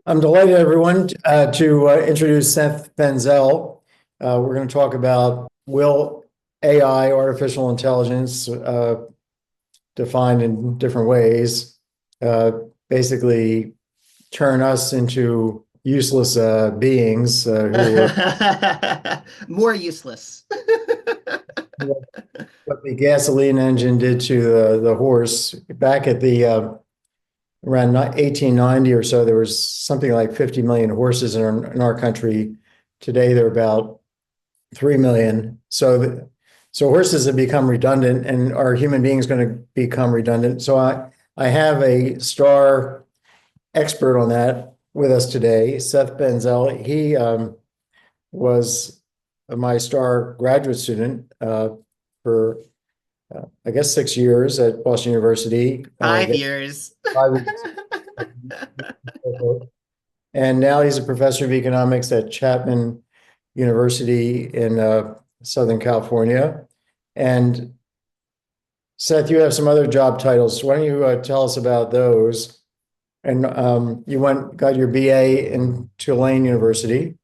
I'm delighted, everyone, to introduce Seth Benzell. We're going to talk about will AI, artificial intelligence, defined in different ways, uh, basically turn us into useless beings who are More useless. what the gasoline engine did to the horse back at the around 1890 or so. There was something like 50 million horses in our country. Today, there are about 3 million. So horses have become redundant, and are human beings going to become redundant? So I have a star expert on that with us today, Seth Benzell. He was my star graduate student for I guess 6 years at Boston University. 5 years. 5 years. And now he's a professor of economics at Chapman University in Southern California. And Seth, you have some other job titles. Why don't you tell us about those? And you got your BA in Tulane University and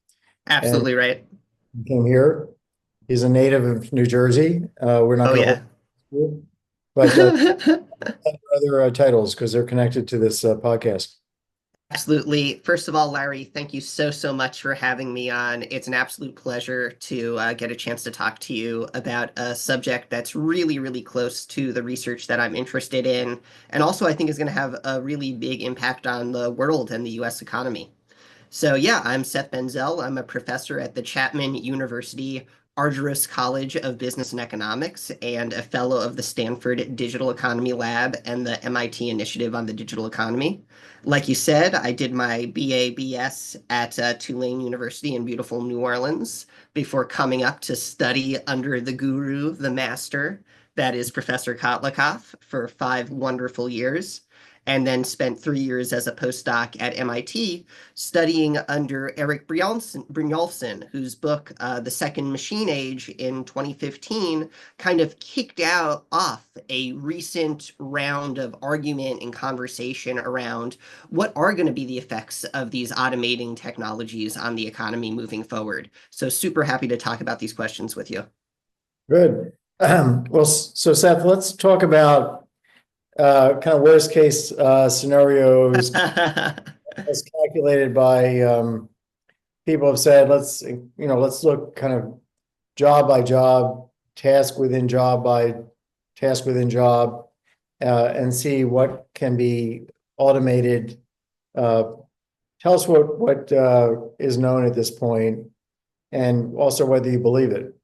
Absolutely right. came here. He's a native of New Jersey. We're not Oh, going to yeah. hold you, but other titles because they're connected to this podcast. Absolutely. First of all, Larry, thank you so much for having me on. It's an absolute pleasure to get a chance to talk to you about a subject that's really close to the research that I'm interested in, and also I think is going to have a really big impact on the world and the US economy. So yeah, I'm Seth Benzell. I'm a professor at the Chapman University Argyros College of Business and Economics and a fellow of the Stanford Digital Economy Lab and the MIT Initiative on the Digital Economy. Like you said, I did my BA BS at Tulane University in beautiful New Orleans before coming up to study under the guru, the master, that is Professor Kotlikoff, for 5 wonderful years, and then spent 3 years as a postdoc at MIT studying under Eric Brynjolfsson, whose book, The Second Machine Age in 2015, kind of kicked off a recent round of argument and conversation around what are going to be the effects of these automating technologies on the economy moving forward. So super happy to talk about these questions with you. Good. Well, so Seth, let's talk about kind of worst case scenarios as calculated by people have said, let's look kind of job by job, task within job by task within job, and see what can be automated. Uh, Tell us what is known at this point, and also whether you believe it.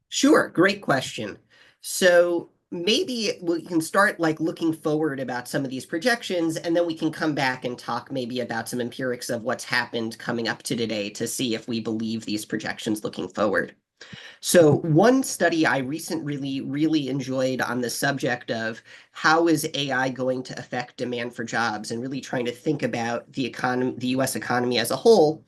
Sure, great question. So maybe we can start like looking forward about some of these projections, and then we can come back and talk maybe about some empirics of what's happened coming up to today to see if we believe these projections looking forward. So one study I recently really enjoyed on the subject of how is AI going to affect demand for jobs and really trying to think about the economy, the US economy as a whole,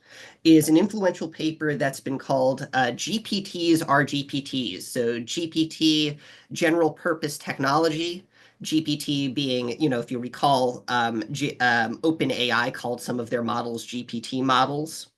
is an influential paper that's been called GPTs are GPTs. So GPT, general purpose technology, GPT being, if you recall, OpenAI called some of their models GPT models.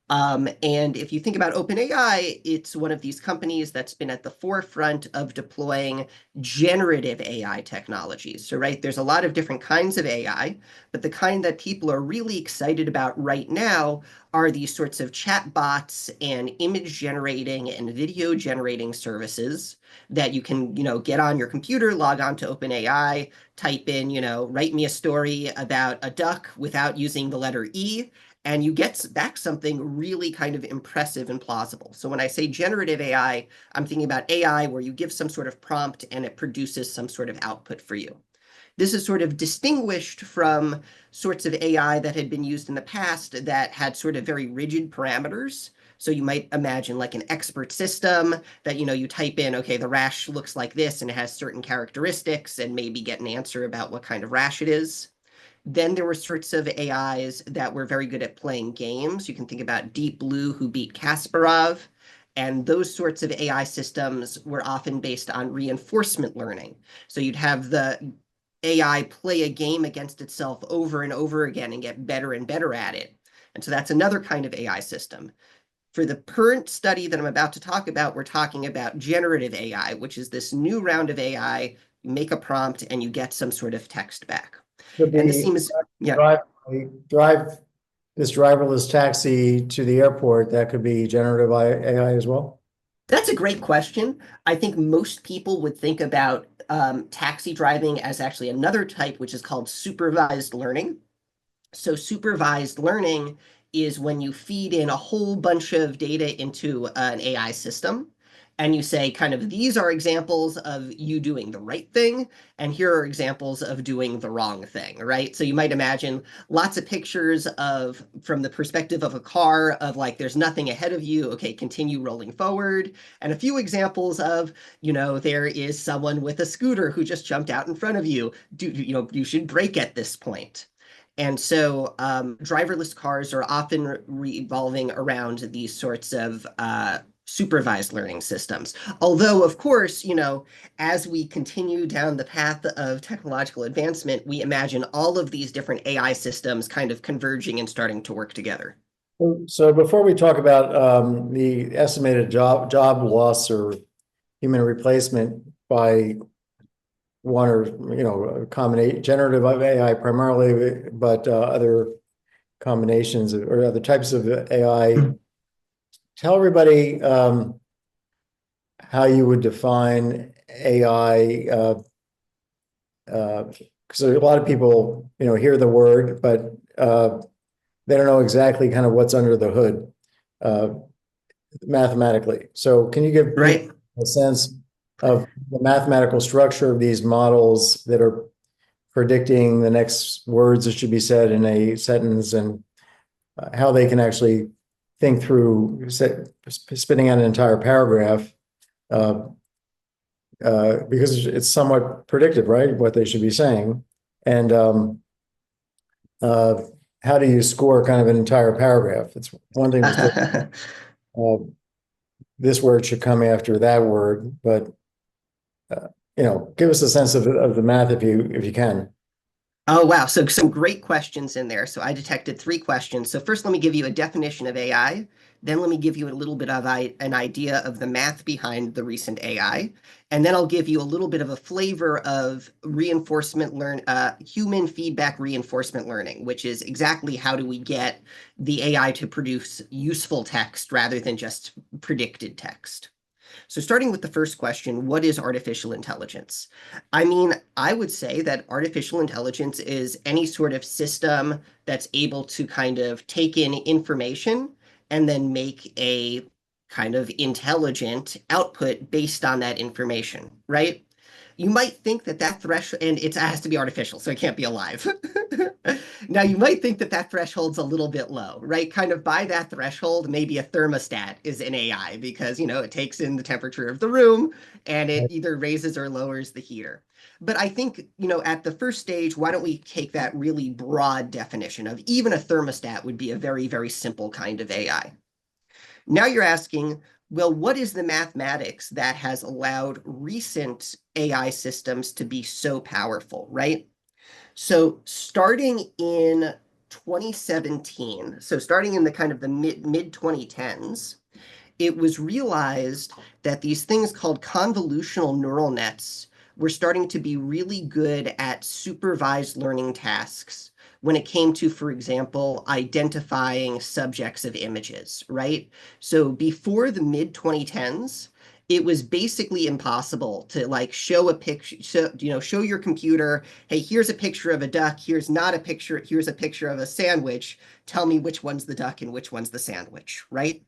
And if you think about OpenAI, it's one of these companies that's been at the forefront of deploying generative AI technologies. So, right, there's a lot of different kinds of AI, but the kind that people are really excited about right now are these sorts of chat bots and image generating and video generating services that you can, get on your computer, log on to OpenAI, type in, write me a story about a duck without using the letter E, and you get back something really kind of impressive and plausible. So when I say generative AI, I'm thinking about AI where you give some sort of prompt and it produces some sort of output for you. This is sort of distinguished from sorts of AI that had been used in the past that had sort of very rigid parameters. So you might imagine like an expert system that, you type in, okay, the rash looks like this and it has certain characteristics and maybe get an answer about what kind of rash it is. Then there were sorts of AIs that were very good at playing games. You can think about Deep Blue, who beat Kasparov. And those sorts of AI systems were often based on reinforcement learning. So you'd have the AI play a game against itself over and over again and get better and better at it. And so that's another kind of AI system. For the current study that I'm about to talk about, we're talking about generative AI, which is this new round of AI. You make a prompt and you get some sort of text back. Could And this be seems, yeah, drive, drive this driverless taxi to the airport. That could be generative AI as well. that's a great question. I think most people would think about taxi driving as actually another type, which is called supervised learning. So supervised learning is when you feed in a whole bunch of data into an AI system and you say kind of these are examples of you doing the right thing and here are examples of doing the wrong thing, right? So you might imagine lots of pictures of from the perspective of a car of like there's nothing ahead of you, okay, continue rolling forward, and a few examples of, there is someone with a scooter who just jumped out in front of you. You should brake at this point. And so driverless cars are often revolving around these sorts of supervised learning systems. Although, of course, as we continue down the path of technological advancement, we imagine all of these different AI systems kind of converging and starting to work together. So before we talk about the estimated job loss or human replacement by one or a combination generative AI primarily, but other combinations or other types of AI. Tell everybody how you would define AI, because a lot of people hear the word, but they don't know exactly kind of what's under the hood mathematically. So can you give Right. people a sense of the mathematical structure of these models that are predicting the next words that should be said in a sentence, and how they can actually think through spitting out an entire paragraph, because it's somewhat predictive, right? What they should be saying. And how do you score kind of an entire paragraph? It's one thing to say, this word should come after that word, but give us a sense of the math if you can. Oh, wow. So some great questions in there. So I detected three questions. So first, let me give you a definition of AI. Then let me give you a little bit of an idea of the math behind the recent AI. And then I'll give you a little bit of a flavor of human feedback reinforcement learning, which is exactly how do we get the AI to produce useful text rather than just predicted text. So starting with the first question, what is artificial intelligence? I mean, I would say that artificial intelligence is any sort of system that's able to kind of take in information and then make a kind of intelligent output based on that information, right? You might think that that threshold, and it has to be artificial, so it can't be alive. Now, you might think that that threshold's a little bit low, right? Kind of by that threshold, maybe a thermostat is an AI because, it takes in the temperature of the room and it either raises or lowers the heater. But I think, at the first stage, why don't we take that really broad definition of even a thermostat would be a very, very simple kind of AI. Now you're asking, well, what is the mathematics that has allowed recent AI systems to be so powerful, right? So starting in 2017, so starting in the kind of the mid 2010s, it was realized that these things called convolutional neural nets were starting to be really good at supervised learning tasks when it came to, for example, identifying subjects of images, right? So before the mid 2010s, it was basically impossible to like show a picture, show your computer, hey, here's a picture of a duck, here's not a picture, here's a picture of a sandwich, tell me which one's the duck and which one's the sandwich, right?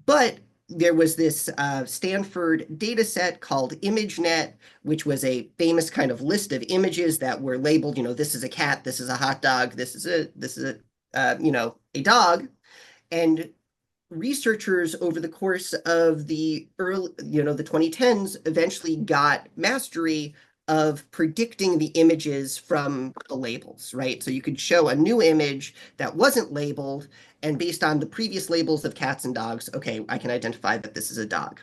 But there was this Stanford data set called ImageNet, which was a famous kind of list of images that were labeled, this is a cat, this is a hot dog, this is a dog. And researchers over the course of the the 2010s eventually got mastery of predicting the images from the labels, right? So you could show a new image that wasn't labeled, and based on the previous labels of cats and dogs, okay, I can identify that this is a dog.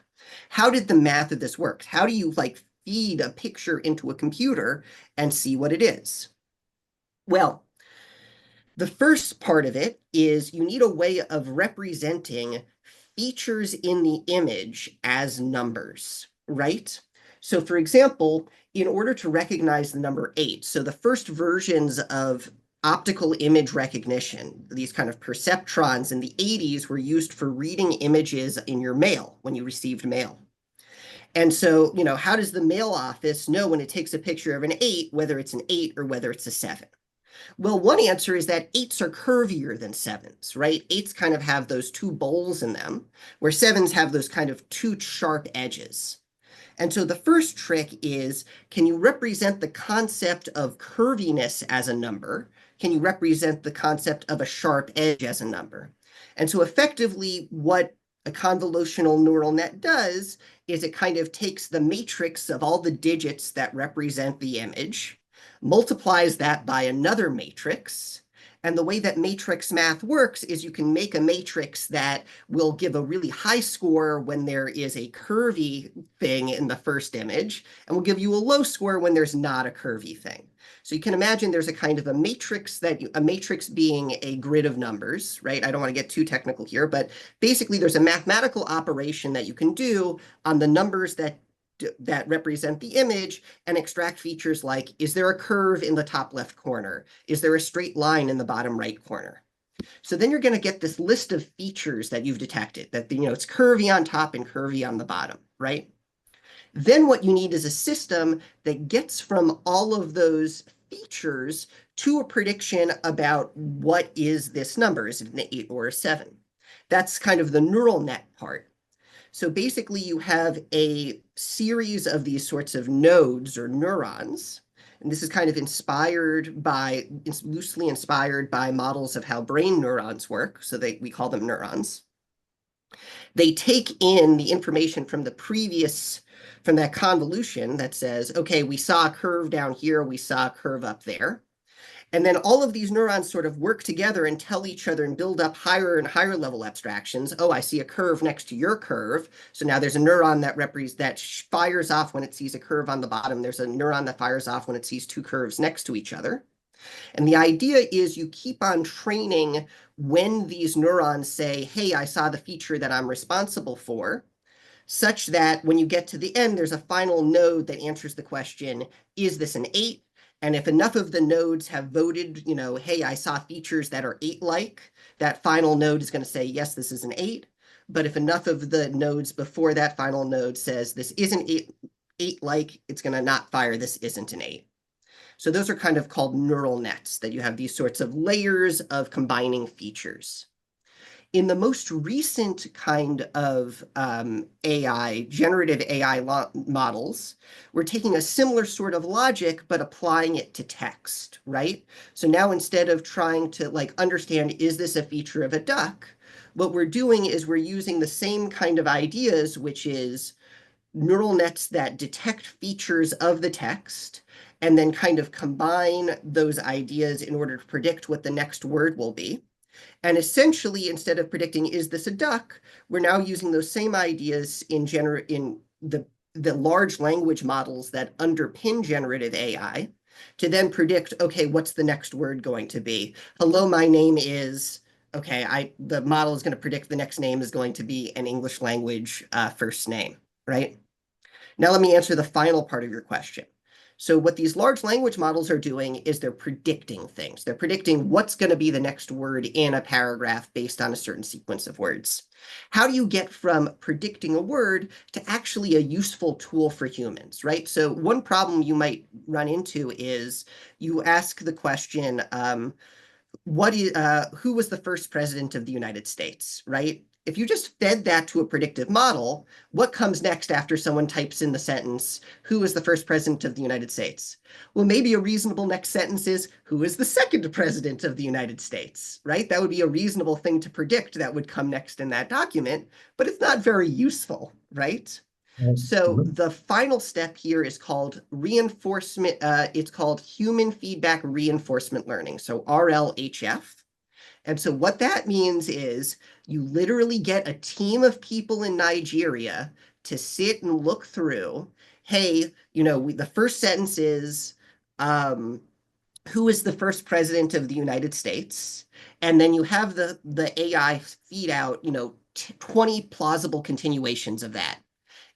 How did the math of this work? How do you like feed a picture into a computer and see what it is? Well, the first part of it is you need a way of representing features in the image as numbers, right? So for example, in order to recognize the number 8, so the first versions of optical image recognition, these kind of perceptrons in the 80s were used for reading images in your mail when you received mail. And so, how does the mail office know when it takes a picture of an 8, whether it's an 8 or whether it's a 7? Well, one answer is that 8s are curvier than 7s, right? 8s kind of have those two bowls in them, where 7s have those kind of two sharp edges. And so the first trick is, can you represent the concept of curviness as a number? Can you represent the concept of a sharp edge as a number? And so effectively, what a convolutional neural net does is it kind of takes the matrix of all the digits that represent the image, multiplies that by another matrix. And the way that matrix math works is you can make a matrix that will give a really high score when there is a curvy thing in the first image, and will give you a low score when there's not a curvy thing. So you can imagine there's a kind of a matrix being a grid of numbers, right? I don't want to get too technical here, but basically there's a mathematical operation that you can do on the numbers that represent the image and extract features like, is there a curve in the top left corner? Is there a straight line in the bottom right corner? So then you're going to get this list of features that you've detected, that it's curvy on top and curvy on the bottom, right? Then what you need is a system that gets from all of those features to a prediction about what is this number, is it an 8 or a 7? That's kind of the neural net part. So basically you have a series of these sorts of nodes or neurons, and this is kind of loosely inspired by models of how brain neurons work, so we call them neurons. They take in the information from that convolution that says, okay, we saw a curve down here, we saw a curve up there. And then all of these neurons sort of work together and tell each other and build up higher and higher level abstractions. Oh, I see a curve next to your curve. So now there's a neuron that fires off when it sees a curve on the bottom. There's a neuron that fires off when it sees two curves next to each other. And the idea is you keep on training when these neurons say, hey, I saw the feature that I'm responsible for, such that when you get to the end, there's a final node that answers the question, is this an 8? And if enough of the nodes have voted, hey, I saw features that are 8-like, that final node is going to say, yes, this is an 8. But if enough of the nodes before that final node says this isn't 8-like, it's going to not fire, this isn't an 8. So those are kind of called neural nets, that you have these sorts of layers of combining features. In the most recent kind of generative AI models, we're taking a similar sort of logic, but applying it to text, right? So now instead of trying to understand, is this a feature of a duck? What we're doing is we're using the same kind of ideas, which is neural nets that detect features of the text and then kind of combine those ideas in order to predict what the next word will be. And essentially, instead of predicting, is this a duck, we're now using those same ideas in the large language models that underpin generative AI to then predict, okay, what's the next word going to be? Hello, my name is, okay, the model is going to predict the next name is going to be an English language first name, right? Now let me answer the final part of your question. So what these large language models are doing is they're predicting things. They're predicting what's going to be the next word in a paragraph based on a certain sequence of words. How do you get from predicting a word to actually a useful tool for humans, right? So one problem you might run into is you ask the question, who was the first president of the United States, right? If you just fed that to a predictive model, what comes next after someone types in the sentence, who was the first president of the United States? Well, maybe a reasonable next sentence is, who is the second president of the United States, right? That would be a reasonable thing to predict that would come next in that document, but it's not very useful, right? So the final step here is called reinforcement. It's called human feedback reinforcement learning, so RLHF. And so what that means is you literally get a team of people in Nigeria to sit and look through hey, the first sentence is, who is the first president of the United States? And then you have the AI feed out, 20 plausible continuations of that.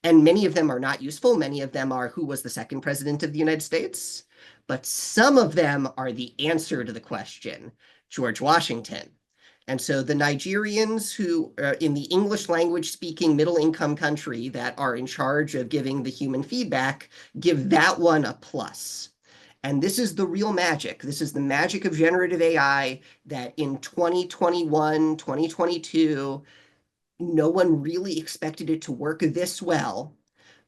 And many of them are not useful. Many of them are who was the second president of the United States. But some of them are the answer to the question, George Washington. And so the Nigerians who are in the English language speaking middle income country that are in charge of giving the human feedback give that one a plus. And this is the real magic. This is the magic of generative AI that in 2021, 2022, no one really expected it to work this well,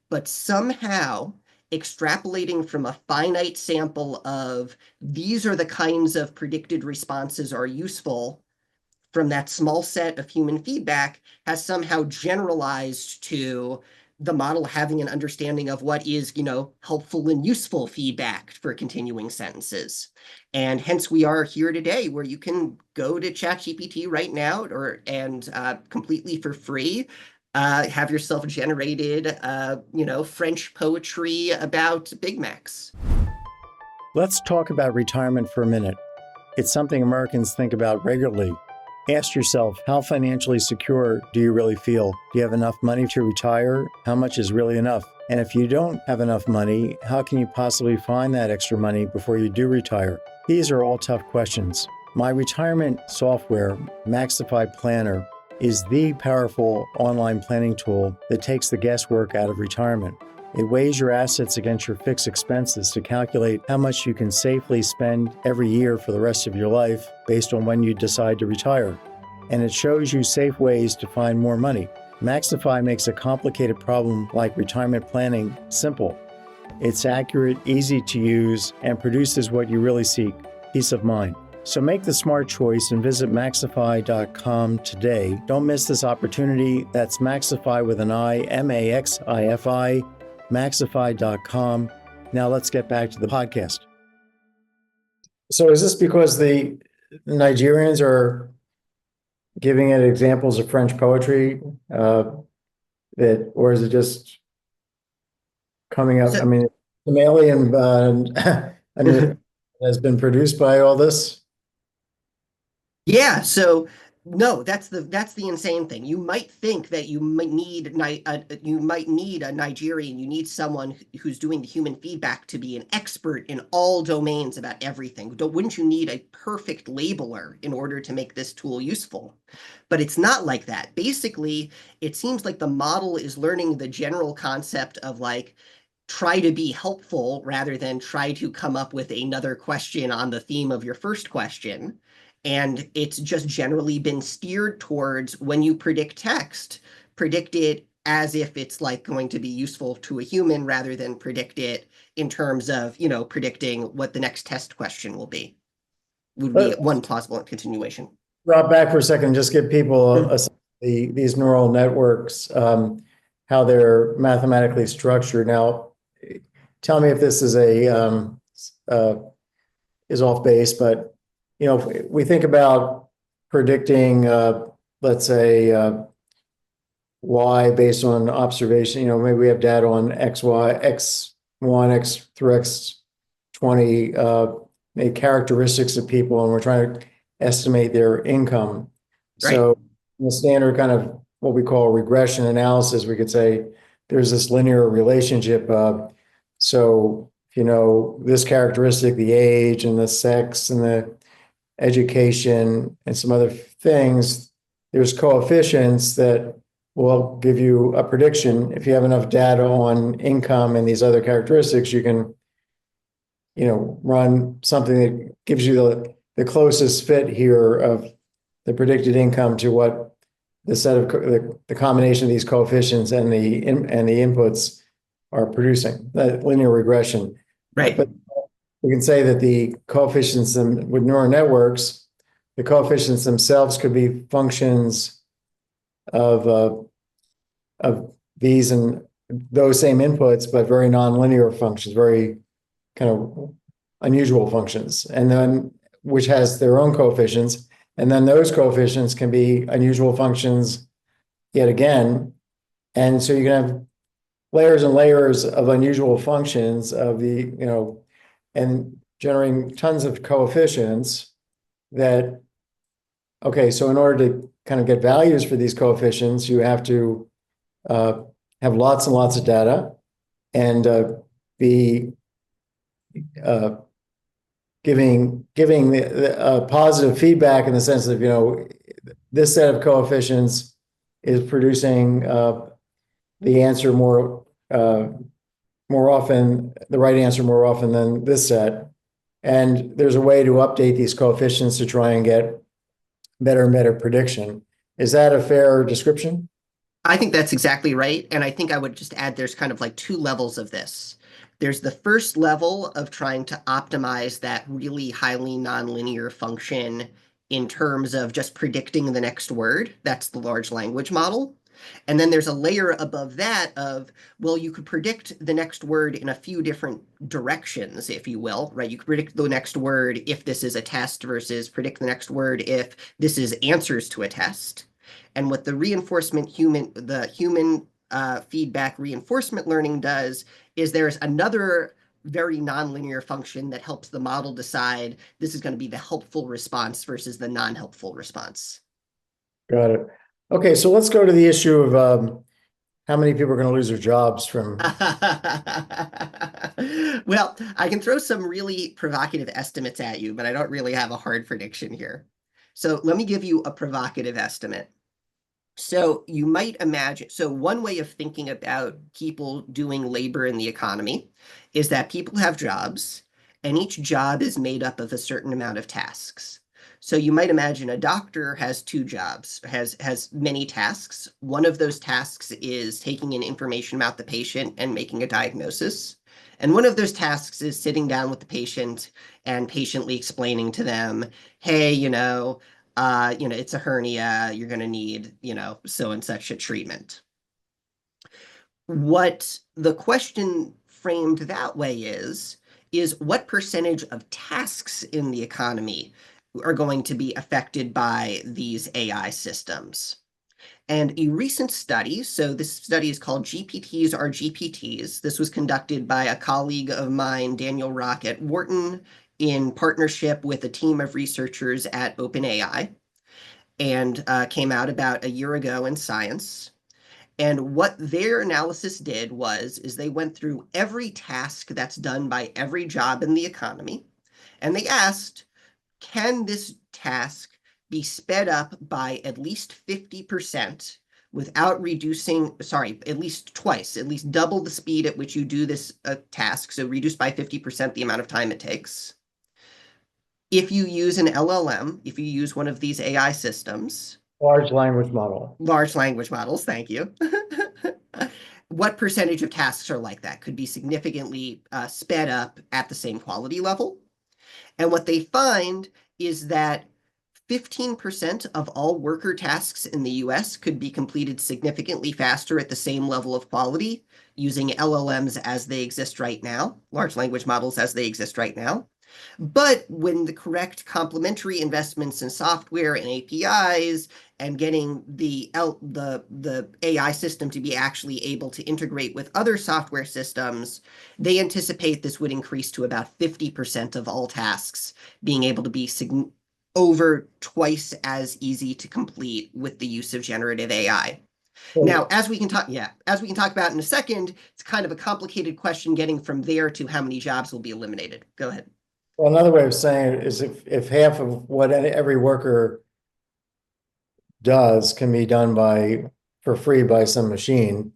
but somehow extrapolating from a finite sample of these are the kinds of predicted responses are useful from that small set of human feedback has somehow generalized to the model having an understanding of what is, helpful and useful feedback for continuing sentences. And hence we are here today where you can go to ChatGPT right now and completely for free have yourself generated, French poetry about Big Macs. Let's talk about retirement for a minute. It's something Americans think about regularly. Ask yourself, how financially secure do you really feel? Do you have enough money to retire? How much is really enough? And if you don't have enough money, how can you possibly find that extra money before you do retire? These are all tough questions. My retirement software, Maxify Planner, is the powerful online planning tool that takes the guesswork out of retirement. It weighs your assets against your fixed expenses to calculate how much you can safely spend every year for the rest of your life based on when you decide to retire. And it shows you safe ways to find more money. Maxify makes a complicated problem like retirement planning simple. It's accurate, easy to use, and produces what you really seek, peace of mind. So make the smart choice and visit Maxify.com today. Don't miss this opportunity. That's Maxify with an I, Maxify. Maxify.com. Now let's get back to the podcast. So is this because the Nigerians are giving it examples of French poetry, or is it just coming up? So, I mean, some alien has been produced by all this. yeah, so no, that's the insane thing. You might think that you might need a Nigerian, you need someone who's doing the human feedback to be an expert in all domains about everything. Wouldn't you need a perfect labeler in order to make this tool useful? But it's not like that. Basically, it seems like the model is learning the general concept of like try to be helpful rather than try to come up with another question on the theme of your first question. And it's just generally been steered towards when you predict text, predict it as if it's like going to be useful to a human rather than predict it in terms of, predicting what the next test question will be. Would be one plausible continuation. Drop back for a second, just give people these neural networks, how they're mathematically structured. Now, tell me if this is is off base, but if we think about predicting, let's say, Y based on observation, maybe we have data on X, Y, X1, X through X20, maybe characteristics of people, and we're trying to estimate their income. Right. So in the standard kind of what we call regression analysis, we could say there's this linear relationship. So, this characteristic, the age and the sex and the education and some other things, there's coefficients that will give you a prediction. If you have enough data on income and these other characteristics, you can, run something that gives you the closest fit here of the predicted income to what the set of the combination of these coefficients and the inputs are producing, that linear regression. Right. But we can say that the coefficients with neural networks, the coefficients themselves could be functions of these and those same inputs, but very nonlinear functions, very kind of unusual functions, and then which has their own coefficients. And then those coefficients can be unusual functions yet again. And so you can have layers and layers of unusual functions of the, and generating tons of coefficients that, okay, so in order to kind of get values for these coefficients, you have to uh, have lots and lots of data and be uh, giving the positive feedback in the sense of, this set of coefficients is producing the answer more often, the right answer more often than this set. And there's a way to update these coefficients to try and get better and better prediction. Is that a fair description? I think that's exactly right. And I think I would just add there's kind of like two levels of this. There's the first level of trying to optimize that really highly nonlinear function in terms of just predicting the next word. That's the large language model. And then there's a layer above that of, well, you could predict the next word in a few different directions, if you will, right? You could predict the next word if this is a test versus predict the next word if this is answers to a test. And what the human feedback reinforcement learning does is there's another very nonlinear function that helps the model decide this is going to be the helpful response versus the non-helpful response. Got it. Okay, so let's go to the issue of how many people are going to lose their jobs from. Well, I can throw some really provocative estimates at you, but I don't really have a hard prediction here. So let me give you a provocative estimate. So you might imagine, so one way of thinking about people doing labor in the economy is that people have jobs, and each job is made up of a certain amount of tasks. So you might imagine a doctor has two jobs, has many tasks. One of those tasks is taking in information about the patient and making a diagnosis. And one of those tasks is sitting down with the patient and patiently explaining to them, hey, it's a hernia, you're going to need, so and such a treatment. What the question framed that way is what percentage of tasks in the economy are going to be affected by these AI systems? And a recent study, so this study is called GPTs are GPTs. This was conducted by a colleague of mine, Daniel Rock at Wharton, in partnership with a team of researchers at OpenAI, and came out about a year ago in Science. And what their analysis did is they went through every task that's done by every job in the economy, and they asked, can this task be sped up by at least 50% without reducing, sorry, at least twice, at least double the speed at which you do this task, so reduce by 50% the amount of time it takes. If you use an LLM, if you use one of these AI systems, Large language model. large language models, thank you. What percentage of tasks are like that? Could be significantly sped up at the same quality level. And what they find is that 15% of all worker tasks in the US could be completed significantly faster at the same level of quality using LLMs as they exist right now, large language models as they exist right now. But when the correct complementary investments in software and APIs and getting the AI system to be actually able to integrate with other software systems, they anticipate this would increase to about 50% of all tasks being able to be over twice as easy to complete with the use of generative AI. Now, as we can talk about in a second, it's kind of a complicated question getting from there to how many jobs will be eliminated. Go ahead. Well, another way of saying it is if half of what every worker does can be done for free by some machine,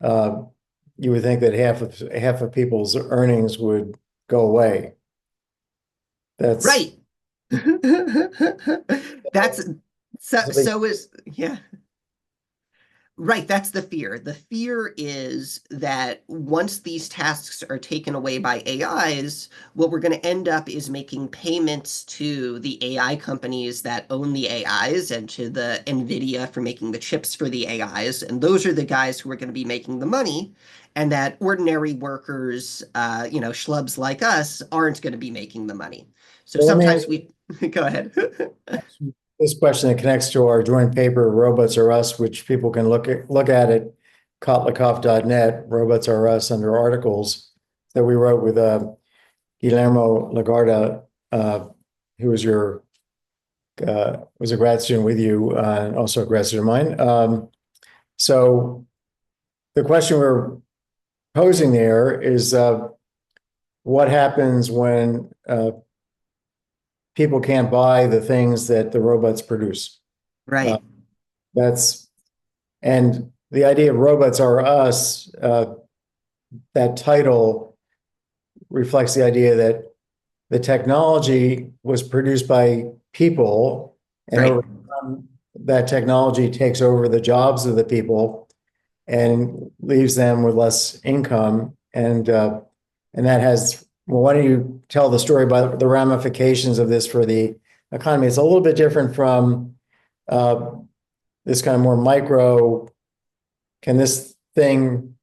you would think that half of people's earnings would go away. That's right. That's so is, yeah. Right, that's the fear. The fear is that once these tasks are taken away by AIs, what we're going to end up is making payments to the AI companies that own the AIs and to the NVIDIA for making the chips for the AIs. And those are the guys who are going to be making the money. And that ordinary workers, schlubs like us, aren't going to be making the money. So sometimes we go ahead. This question that connects to our joint paper, Robots Are Us, which people can look at it Kotlikoff.net, Robots Are Us, under articles that we wrote with Guillermo Lagarda, who was was a grad student with you, and also a grad student of mine. So the question we're posing there is, what happens when people can't buy the things that the robots produce? Right. And the idea of Robots Are Us, that title reflects the idea that the technology was produced by people, and Right. over time, that technology takes over the jobs of the people and leaves them with less income. And that has, well, why don't you tell the story about the ramifications of this for the economy? It's a little bit different from this kind of more micro, can this thing,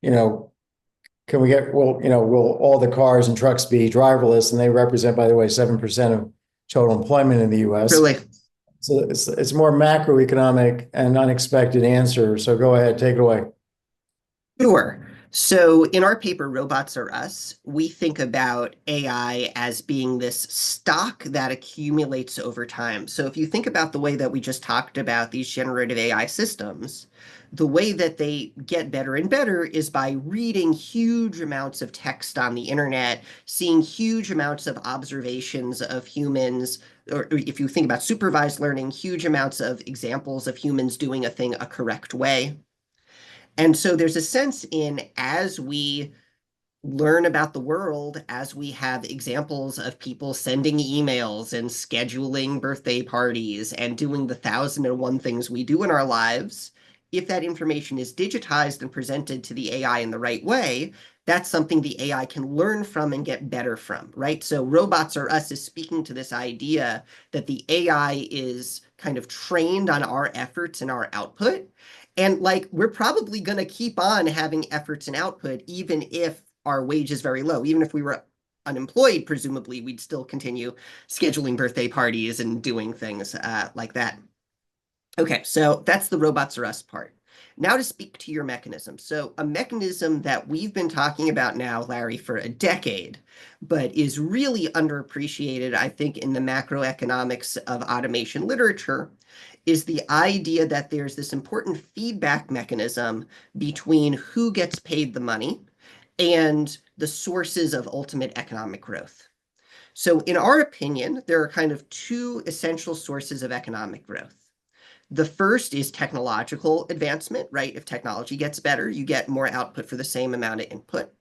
can we get, will all the cars and trucks be driverless? And they represent, by the way, 7% of total employment in the US. Really. So it's more macroeconomic and unexpected answer. So go ahead, take it away. Sure. So in our paper, Robots Are Us, we think about AI as being this stock that accumulates over time. So if you think about the way that we just talked about these generative AI systems, the way that they get better and better is by reading huge amounts of text on the internet, seeing huge amounts of observations of humans, or if you think about supervised learning, huge amounts of examples of humans doing a thing a correct way. And so there's a sense in, as we learn about the world, as we have examples of people sending emails and scheduling birthday parties and doing the 1,001 things we do in our lives, if that information is digitized and presented to the AI in the right way, that's something the AI can learn from and get better from, right? So Robots Are Us is speaking to this idea that the AI is kind of trained on our efforts and our output. And like, we're probably going to keep on having efforts and output, even if our wage is very low. Even if we were unemployed, presumably, we'd still continue scheduling birthday parties and doing things like that. Okay, so that's the Robots Are Us part. Now to speak to your mechanism. So a mechanism that we've been talking about now, Larry, for a decade, but is really underappreciated, I think, in the macroeconomics of automation literature, is the idea that there's this important feedback mechanism between who gets paid the money and the sources of ultimate economic growth. So in our opinion, there are kind of two essential sources of economic growth. The first is technological advancement, right? If technology gets better, you get more output for the same amount of input.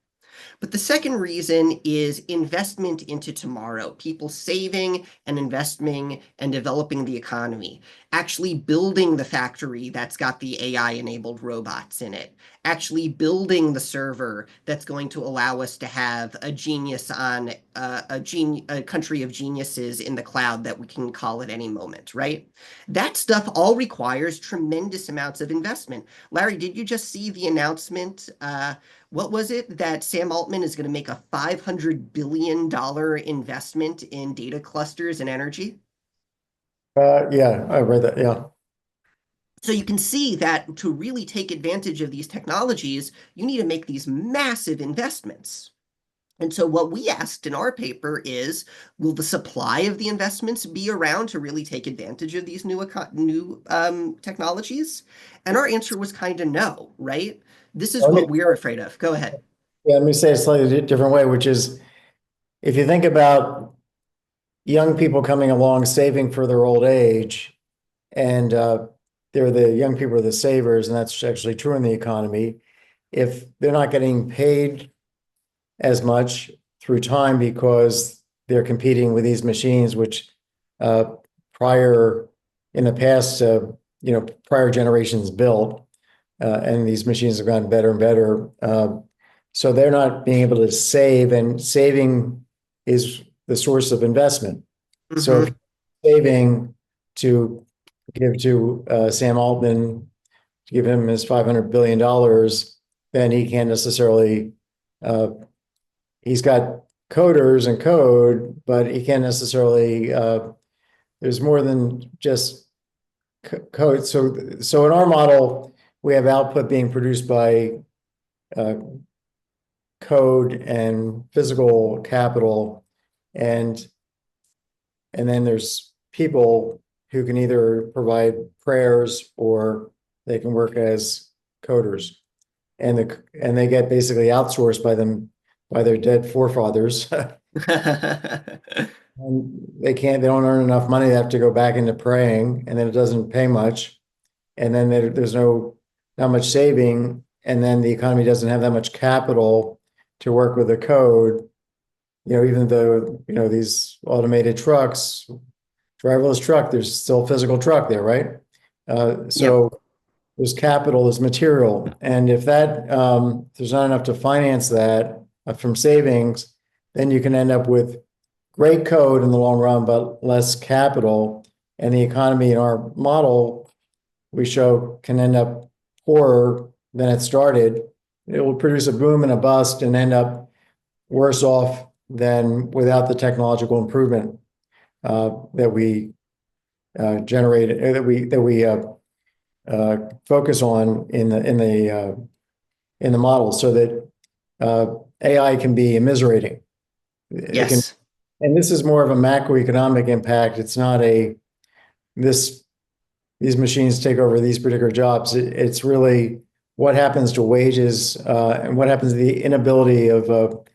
But the second reason is investment into tomorrow, people saving and investing and developing the economy, actually building the factory that's got the AI-enabled robots in it, actually building the server that's going to allow us to have a genius on a country of geniuses in the cloud that we can call at any moment, right? That stuff all requires tremendous amounts of investment. Larry, did you just see the announcement? What was it that Sam Altman is going to make a $500 billion investment in data clusters and energy? Yeah, I read that. Yeah. So you can see that to really take advantage of these technologies, you need to make these massive investments. And so what we asked in our paper is, will the supply of the investments be around to really take advantage of these new technologies? And our answer was kind of no, right? This is Let me, what we're afraid of. Go ahead. yeah, let me say it a slightly different way, which is, if you think about young people coming along saving for their old age, and they're the young people are the savers, and that's actually true in the economy. If they're not getting paid as much through time because they're competing with these machines, which prior in the past, prior generations built, and these machines have gotten better and better. So they're not being able to save, and saving is the source of investment. Mm-hmm. So if you're saving to give to Sam Altman, to give him his $500 billion, then he can't necessarily, he's got coders and code, but he can't necessarily, there's more than just code. So in our model, we have output being produced by uh, code and physical capital, and then there's people who can either provide prayers or they can work as coders, and they get basically outsourced by their dead forefathers. And they don't earn enough money. They have to go back into praying, and then it doesn't pay much. And then there's not much saving. And then the economy doesn't have that much capital to work with the code. Even though, these automated trucks, driverless truck, there's still physical truck there, right? Yep. So there's capital, there's material. And if there's not enough to finance that from savings, then you can end up with great code in the long run, but less capital. And the economy in our model, we show, can end up poorer than it started. It will produce a boom and a bust and end up worse off than without the technological improvement that we generate, that we focus on in the model, so that AI can be immiserating. It can, Yes. and this is more of a macroeconomic impact. It's not these machines take over these particular jobs. It's really what happens to wages and what happens to the inability of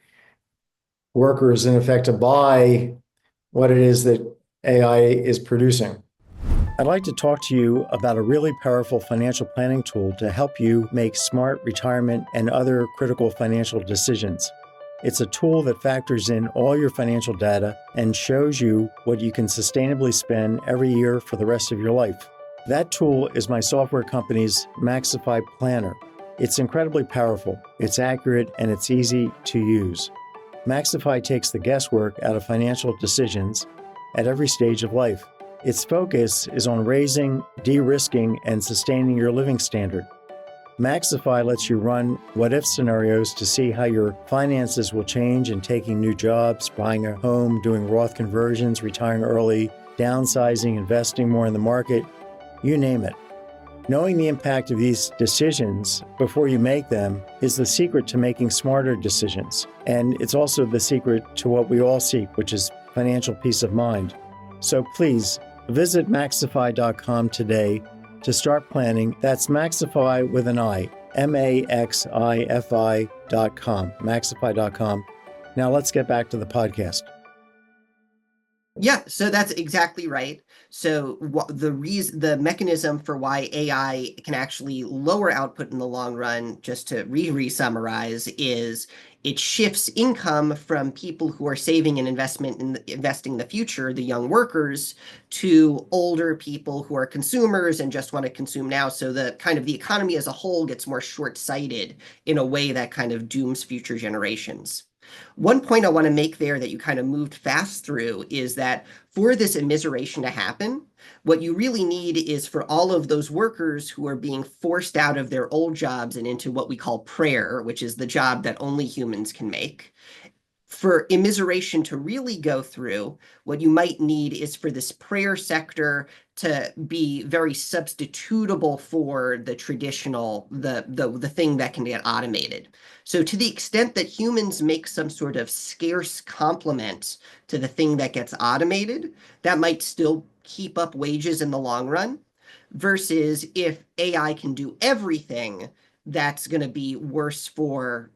workers, in effect, to buy what it is that AI is producing. I'd like to talk to you about a really powerful financial planning tool to help you make smart retirement and other critical financial decisions. It's a tool that factors in all your financial data and shows you what you can sustainably spend every year for the rest of your life. That tool is my software company's Maxify Planner. It's incredibly powerful, it's accurate, and it's easy to use. Maxify takes the guesswork out of financial decisions at every stage of life. Its focus is on raising, de-risking, and sustaining your living standard. Maxify lets you run what-if scenarios to see how your finances will change in taking new jobs, buying a home, doing Roth conversions, retiring early, downsizing, investing more in the market, you name it. Knowing the impact of these decisions before you make them is the secret to making smarter decisions. And it's also the secret to what we all seek, which is financial peace of mind. So please visit Maxify.com today to start planning. That's Maxify with an I, Maxify.com, Maxify.com. Now let's get back to the podcast. Yeah, so that's exactly right. So the mechanism for why AI can actually lower output in the long run, just to re-summarize, is it shifts income from people who are saving and investing in the future, the young workers, to older people who are consumers and just want to consume now. So the economy as a whole gets more short-sighted in a way that kind of dooms future generations. One point I want to make there that you kind of moved fast through is that for this immiseration to happen, what you really need is for all of those workers who are being forced out of their old jobs and into what we call prayer, which is the job that only humans can make. For immiseration to really go through, what you might need is for this prayer sector to be very substitutable for the traditional, the thing that can get automated. So to the extent that humans make some sort of scarce complement to the thing that gets automated, that might still keep up wages in the long run. Versus if AI can do everything, that's going to be worse for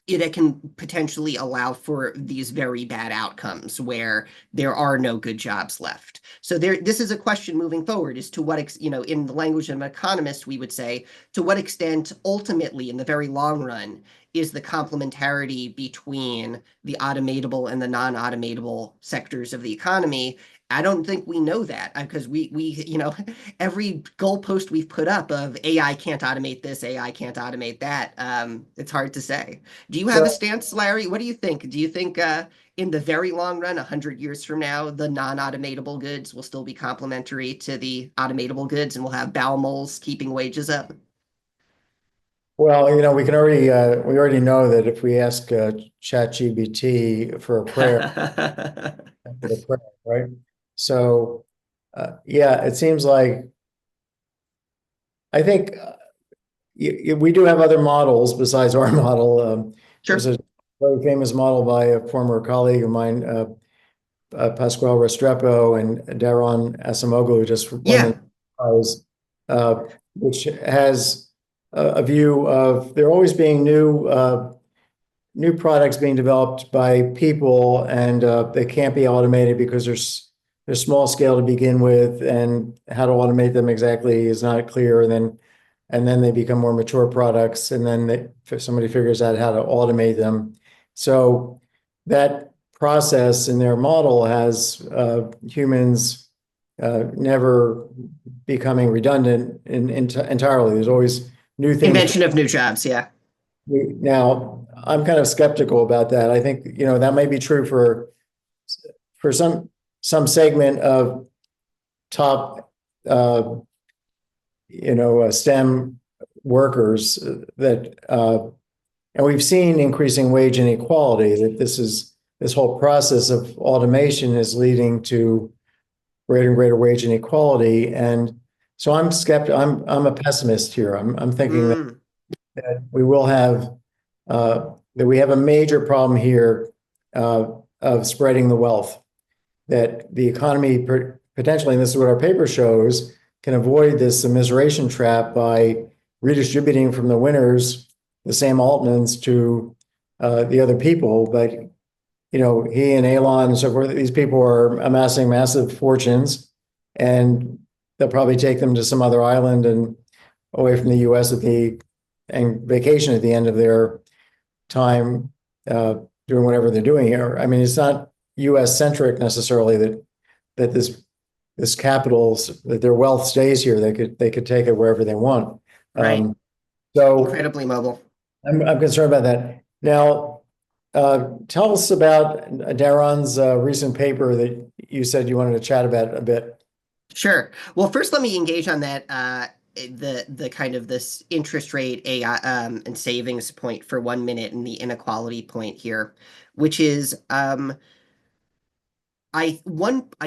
it can potentially allow for these very bad outcomes where there are no good jobs left. So this is a question moving forward as to in the language of an economist, we would say, to what extent ultimately in the very long run is the complementarity between the automatable and the non-automatable sectors of the economy. I don't think we know that because every goalpost we've put up of AI can't automate this, AI can't automate that. It's hard to say. Do you have a Well, stance, Larry? What do you think? Do you think in the very long run, 100 years from now, the non-automatable goods will still be complementary to the automatable goods and we'll have bow moles keeping wages up? we already know that if we ask ChatGPT for a prayer, right? So, yeah, it seems like I think we do have other models besides our model. There's Sure. a very famous model by a former colleague of mine, Pasquale Restrepo and Daron Acemoglu, who just won the Yeah. prize, which has a view of there always being new products being developed by people, and they can't be automated because they're small scale to begin with, and how to automate them exactly is not clear. And then they become more mature products, and then somebody figures out how to automate them. So that process in their model has humans never becoming redundant entirely. There's always new things. Invention of new jobs. Yeah. Now, I'm kind of skeptical about that. I think, that may be true for some segment of top, STEM workers and we've seen increasing wage inequality, that this whole process of automation is leading to greater and greater wage inequality. And so I'm skeptical. I'm a pessimist here. I'm thinking Mm. that we have a major problem here of spreading the wealth, that the economy potentially, and this is what our paper shows, can avoid this immiseration trap by redistributing from the winners the Sam Altmans to the other people. But he and Elon and so forth, these people are amassing massive fortunes, and they'll probably take them to some other island and away from the U.S. and vacation at the end of their time doing whatever they're doing here. I mean, it's not U.S. centric necessarily that this capital, that their wealth stays here. They could take it wherever they want. Right. So Incredibly mobile. I'm concerned about that. Now, tell us about Daron's recent paper that you said you wanted to chat about a bit. Sure. Well, first, let me engage on that the kind of this interest rate AI and savings point for 1 minute, and the inequality point here, which is I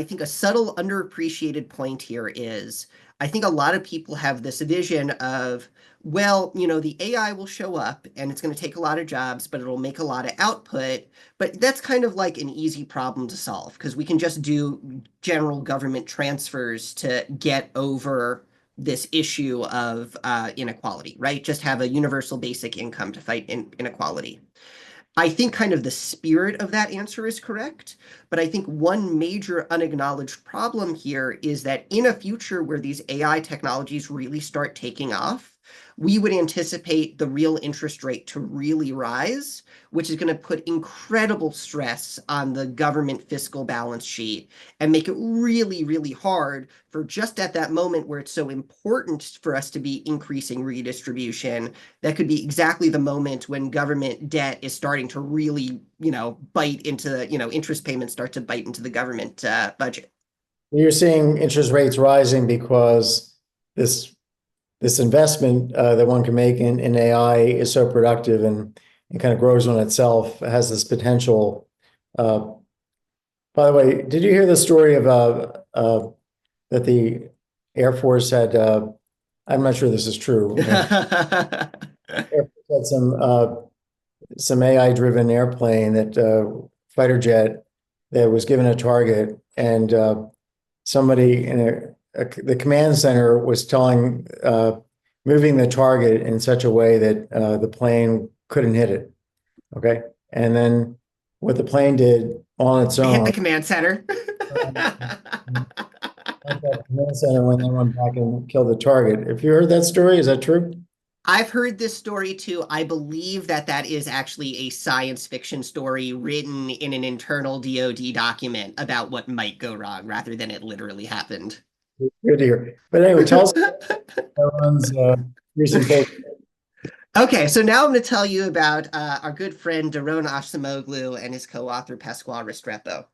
think a subtle underappreciated point here is I think a lot of people have this vision of, well, the AI will show up and it's going to take a lot of jobs, but it'll make a lot of output. But that's kind of like an easy problem to solve because we can just do general government transfers to get over this issue of inequality, right? Just have a universal basic income to fight inequality. I think kind of the spirit of that answer is correct, but I think one major unacknowledged problem here is that in a future where these AI technologies really start taking off, we would anticipate the real interest rate to really rise, which is going to put incredible stress on the government fiscal balance sheet and make it really, really hard for just at that moment where it's so important for us to be increasing redistribution. That could be exactly the moment when government debt is starting to really, bite into the, interest payments start to bite into the government budget. You're seeing interest rates rising because this investment that one can make in AI is so productive and kind of grows on itself, has this potential. By the way, did you hear the story of that the Air Force had? I'm not sure this is true. Air Force had some AI-driven airplane, that fighter jet, that was given a target, and somebody in the command center was moving the target in such a way that the plane couldn't hit it. Okay. And then what the plane did on its Hit own, the command center. that command center, when they went back and killed the target. Have you heard that story? Is that true? I've heard this story too. I believe that is actually a science fiction story written in an internal DoD document about what might go wrong rather than it literally happened. Good to hear. But anyway, tell us about Aaron's recent paper. Okay, so now I'm going to tell you about our good friend Daron Acemoglu and his co-author Pasquale Restrepo.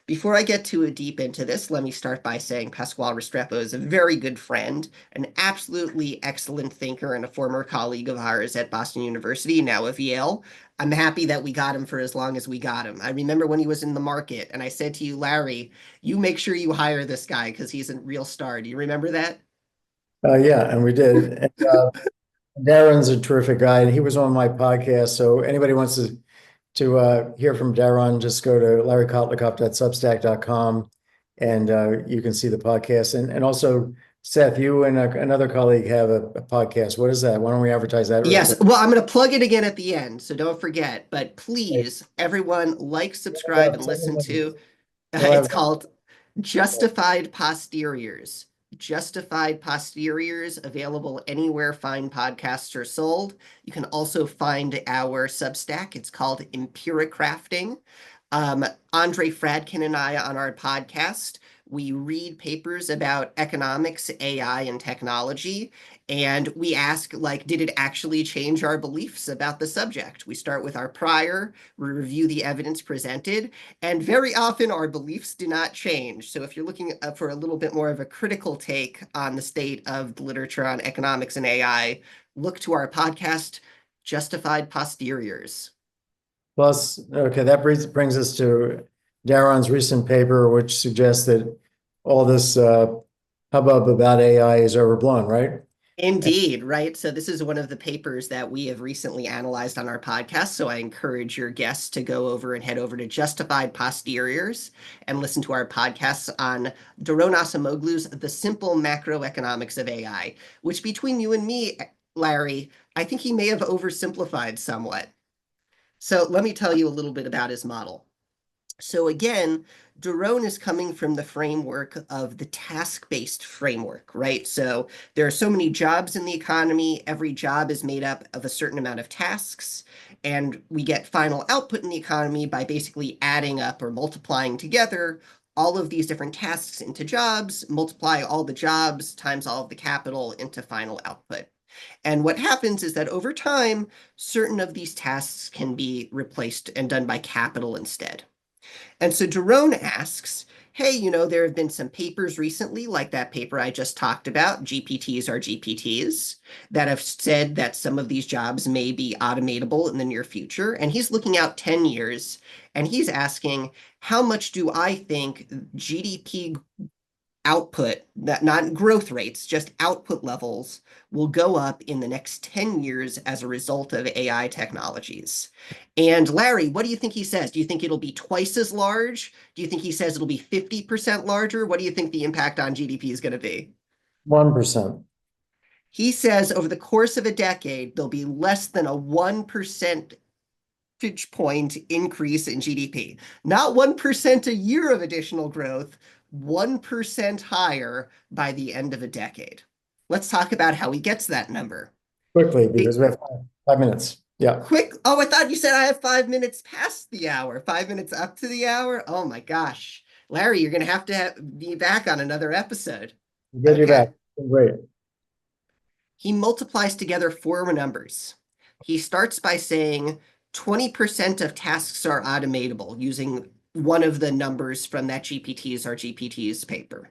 Before I get too deep into this, let me start by saying Pasquale Restrepo is a very good friend, an absolutely excellent thinker, and a former colleague of ours at Boston University, now of Yale. I'm happy that we got him for as long as we got him. I remember when he was in the market, and I said to you, Larry, you make sure you hire this guy because he's a real star. Do you remember that? Yeah, and we did. And, Darren's a terrific guy, and he was on my podcast. So anybody wants to hear from Darren, just go to larrykotlikoff.substack.com, and you can see the podcast. And also, Seth, you and another colleague have a podcast. What is that? Why don't we advertise that real Yes, quick? well, I'm going to plug it again at the end, so don't forget. But Okay. please, everyone, like, subscribe, About and 10 listen minutes. to We'll it's have called Justified Posteriors. Justified Posteriors, available anywhere fine podcasts are sold. You can also find our Substack. It's called Empiricrafting. Um, Andre Fradkin and I on our podcast, we read papers about economics, AI, and technology, and we ask, like, did it actually change our beliefs about the subject? We start with our prior, we review the evidence presented, and very often our beliefs do not change. So if you're looking for a little bit more of a critical take on the state of the literature on economics and AI, look to our podcast, Justified Posteriors. plus, okay, that brings us to Darren's recent paper, which suggests that all this hubbub about AI is overblown, right? Indeed, right? So this is one of the papers that we have recently analyzed on our podcast. So I encourage your guests to go over and head over to Justified Posteriors and listen to our podcasts on Doron Acemoglu's The Simple Macroeconomics of AI, which between you and me, Larry, I think he may have oversimplified somewhat. So let me tell you a little bit about his model. So again, Doron is coming from the framework of the task-based framework, right? So there are so many jobs in the economy. Every job is made up of a certain amount of tasks, and we get final output in the economy by basically adding up or multiplying together all of these different tasks into jobs, multiply all the jobs times all of the capital into final output. And what happens is that over time, certain of these tasks can be replaced and done by capital instead. And so Doron asks, hey, there have been some papers recently, like that paper I just talked about, GPTs are GPTs, that have said that some of these jobs may be automatable in the near future. And he's looking out 10 years and he's asking, how much do I think GDP output, not growth rates, just output levels will go up in the next 10 years as a result of AI technologies. And Larry, what do you think he says? Do you think it'll be twice as large? Do you think he says it'll be 50% larger? What do you think the impact on GDP is going to be? 1%. He says over the course of a decade, there'll be less than a 1% point increase in GDP. Not 1% a year of additional growth, 1% higher by the end of a decade. Let's talk about how he gets that number. Quickly, because we have 5 minutes. Yeah. Quick. Oh, I thought you said I have 5 minutes past the hour, 5 minutes up to the hour. Oh my gosh. Larry, you're going to be back on another episode. Get you back. Okay. Great. He multiplies together four numbers. He starts by saying 20% of tasks are automatable using one of the numbers from that GPTs paper.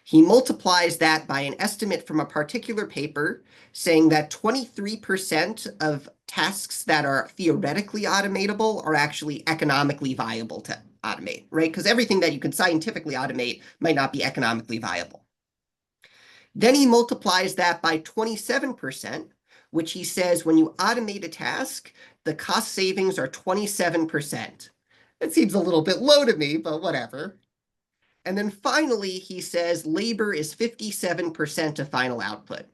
He multiplies that by an estimate from a particular paper saying that 23% of tasks that are theoretically automatable are actually economically viable to automate, right? Because everything that you can scientifically automate might not be economically viable. Then he multiplies that by 27%, which he says when you automate a task, the cost savings are 27%. That seems a little bit low to me, but whatever. And then finally, he says labor is 57% of final output.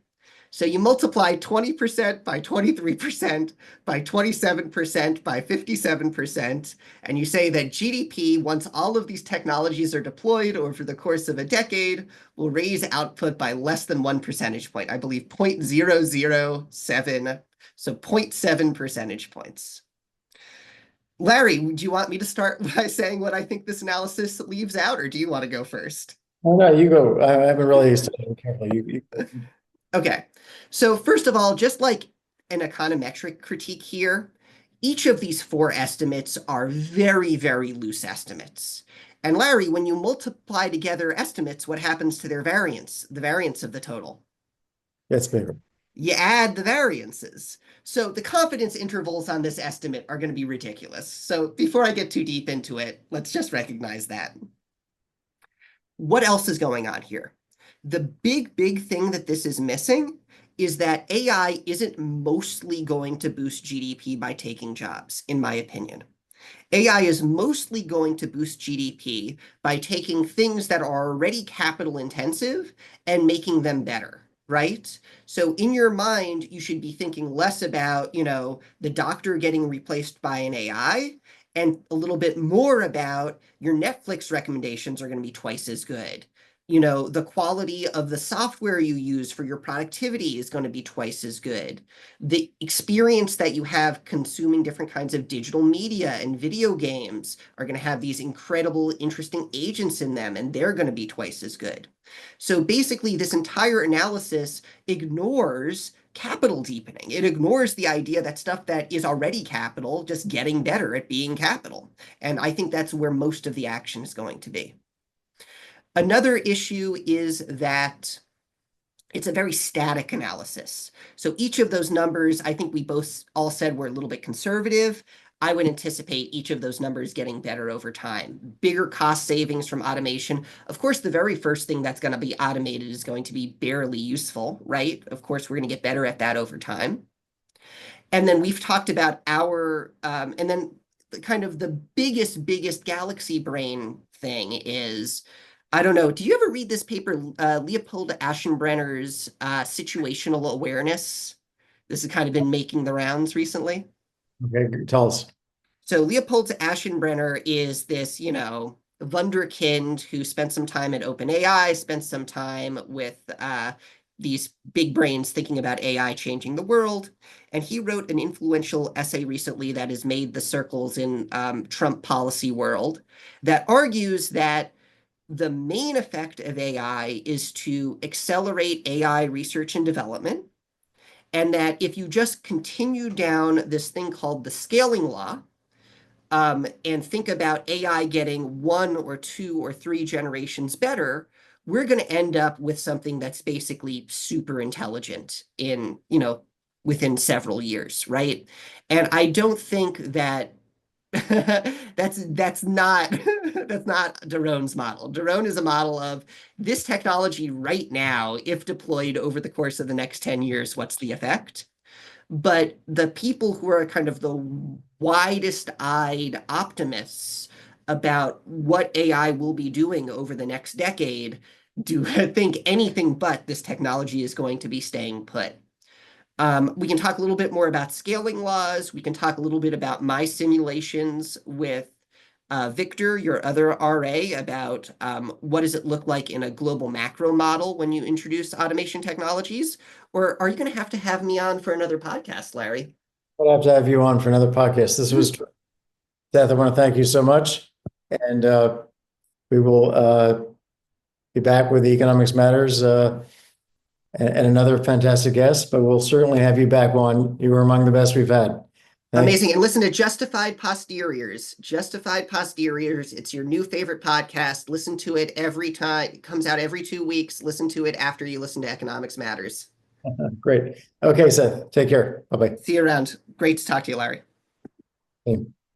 So you multiply 20% by 23% by 27% by 57%, and you say that GDP, once all of these technologies are deployed over the course of a decade, will raise output by less than 1 percentage point. I believe 0.007, so 0.7 percentage points. Larry, do you want me to start by saying what I think this analysis leaves out, or do you want to go first? Oh, no, you go. I haven't really studied carefully. Okay. So first of all, just like an econometric critique here, each of these four estimates are very, very loose estimates. And Larry, when you multiply together estimates, what happens to their variance, the variance of the total? It's bigger. You add the variances. So the confidence intervals on this estimate are going to be ridiculous. So before I get too deep into it, let's just recognize that. What else is going on here? The big thing that this is missing is that AI isn't mostly going to boost GDP by taking jobs, in my opinion. AI is mostly going to boost GDP by taking things that are already capital intensive and making them better, right? So in your mind, you should be thinking less about, the doctor getting replaced by an AI and a little bit more about your Netflix recommendations are going to be twice as good. The quality of the software you use for your productivity is going to be twice as good. The experience that you have consuming different kinds of digital media and video games are going to have these incredible, interesting agents in them, and they're going to be twice as good. So basically, this entire analysis ignores capital deepening. It ignores the idea that stuff that is already capital just getting better at being capital. And I think that's where most of the action is going to be. Another issue is that it's a very static analysis. So each of those numbers, I think we both all said were a little bit conservative. I would anticipate each of those numbers getting better over time. Bigger cost savings from automation. Of course, the very first thing that's going to be automated is going to be barely useful, right? Of course, we're going to get better at that over time. And then we've talked about and then kind of the biggest galaxy brain thing is, I don't know, do you ever read this paper, Leopold Aschenbrenner's Situational Awareness? This has kind of been making the rounds recently. Okay, tell us. So Leopold Aschenbrenner is this, wunderkind who spent some time at OpenAI, spent some time with these big brains thinking about AI changing the world. And he wrote an influential essay recently that has made the circles in Trump policy world that argues that the main effect of AI is to accelerate AI research and development, and that if you just continue down this thing called the scaling law, and think about AI getting 1 or 2 or 3 generations better, we're going to end up with something that's basically super intelligent within several years, right? And I don't think that that's not that's not Daron's model. Daron is a model of this technology right now, if deployed over the course of the next 10 years, what's the effect? But the people who are kind of the widest-eyed optimists about what AI will be doing over the next decade do think anything but this technology is going to be staying put. We can talk a little bit more about scaling laws. We can talk a little bit about my simulations with Victor, your other RA, about what does it look like in a global macro model when you introduce automation technologies? Or are you going to have me on for another podcast, Larry? I'll have to have you on for another podcast. This was Seth. I want to thank you so much. And we will be back with the Economics Matters and another fantastic guest, but we'll certainly have you back on. You were among the best we've had. Amazing. And listen to Justified Posteriors. Justified Posteriors. It's your new favorite podcast. Listen to it every time. It comes out every 2 weeks. Listen to it after you listen to Economics Matters. Great. Okay, Seth. Take care. Bye-bye. See you around. Great to talk to you, Larry. Same.